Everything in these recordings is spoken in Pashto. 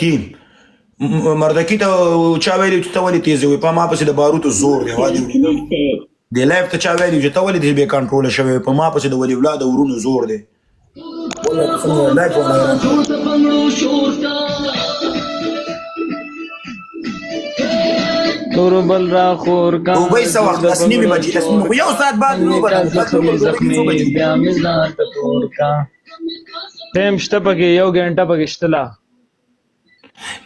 کی مردکی ته چا ویلي چې ته ولې تیز وي؟ په ما پسې د باروتو زور دی. د لایف ته چا ویلي چې ته ولې دې بې کنټروله شوی؟ په ما پسې د ولي الله د ورونو زور دی. تور بل را خور کا وبې څه وخت لسنیمې بجې لسنیمې خو یو ساعت بعد زخمي بیا مې ځان ته پور کا ټایم شته پکې یو ګنټه پکې شته لا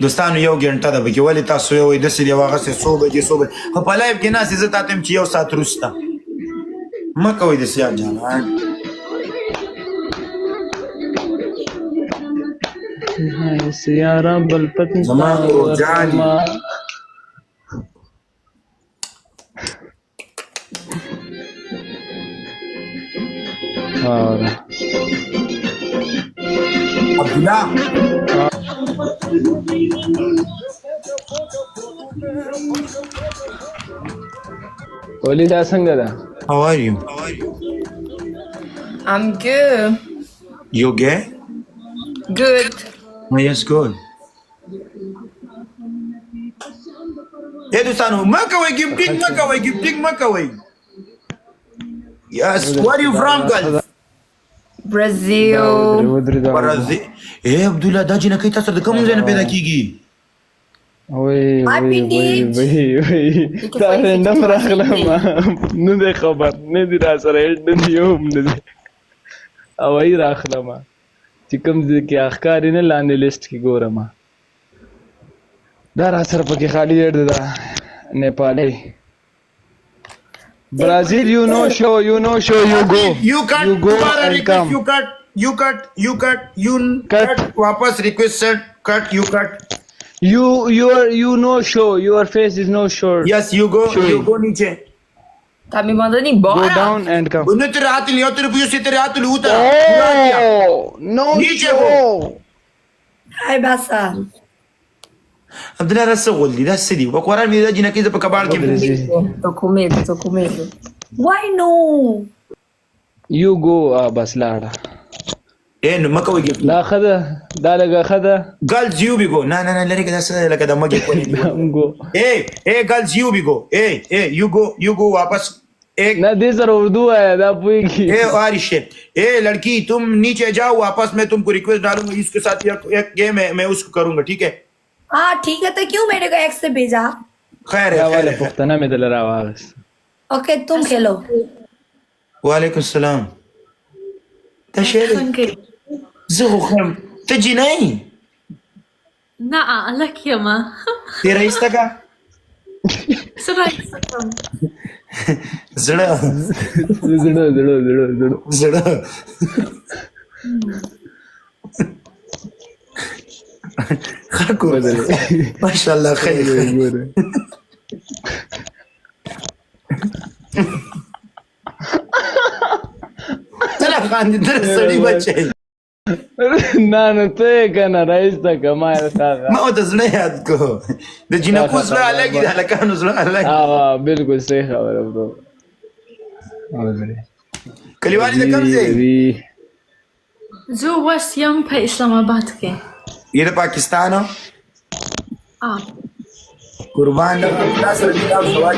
دوستانو یو ګنټه ده پکې. ولې تاسو وایئ داسې دی هغسې څو بجې خو په لایف کې ناستې زه تاته یم چې یو ساعت وروسته مه کوئ داسې یار جانان. سیاره بل پتن زما ورجان عبدالله اولی دا څنګه ده؟ How are you? I'm good. You gay? Good. Oh, yes, good. Hey, دوستانو مه کوئ ګفټینګ مه کوئ ګفټینګ مه کوئ. Yes, where are you from, girls? Brazil. برازیل. اے عبدالله دا جنکۍ تاسو د کوم ځای نه پیدا کیږي؟ تا رنډم راغلم نه دی خبر نه دی را سره هېڅ نه دی یو هم نه دی هوایي راغلم چې کوم ځای کې اخکار یې نه لاندې لیسټ کې ګورم دا را سره پکې خالي ډېر دی دا نیپالي Brazil, you know show, you go. You cut, you go and come. You cut. वापस request send, cut, you cut. You no show, your face is no show. Yes, you go नीचे. Tá me mandando embora? Go down and come. उन्हें तेरे हाथ लिया तेरे पियो से तेरे हाथ लूटा. Oh, no नीचे show. Ai, Bassa. عبدالله رسه غولي دا سدي وقرار مې دا جنکۍ زه په کباړ کې Tô com medo. Why no? You go بس لاړه اے نو مکه وګي لا خده دا لګه خده girls you be go نه لری کې دا څه لکه د مګي کوي go اے girls you be go اے you go واپس ایک ना दे सर उर्दू है दा पूरी ए आरिश ए लड़की तुम नीचे जाओ वापस मैं तुमको रिक्वेस्ट डालूंगा इसके साथ एक गेम है मैं उसको करूंगा ठीक है हाँ ठीक है तो क्यों मेरे को एक्स से भेजा खैर है पुख्तना में दल रहा आवाज ओके तुम खेलो वालेकुम सलाम تشيري زو خم تجي ناي نعم لك يا ما تي رئيستك سرعتكم زړه خاكو ما شاء الله خير ترى خاندي ترى سړی بچي نه ته کنه رئیس ته کما ما او د زړه یاد کو د جنکو زړه الګ دي هلکانو زړه الګ بالکل صحیح خبره وو کلیوالي د کوم ځای जो वेस्ट यंग पे इस्लामाबाद के ये د پاکستانو आप قربان د خپل سره د سوال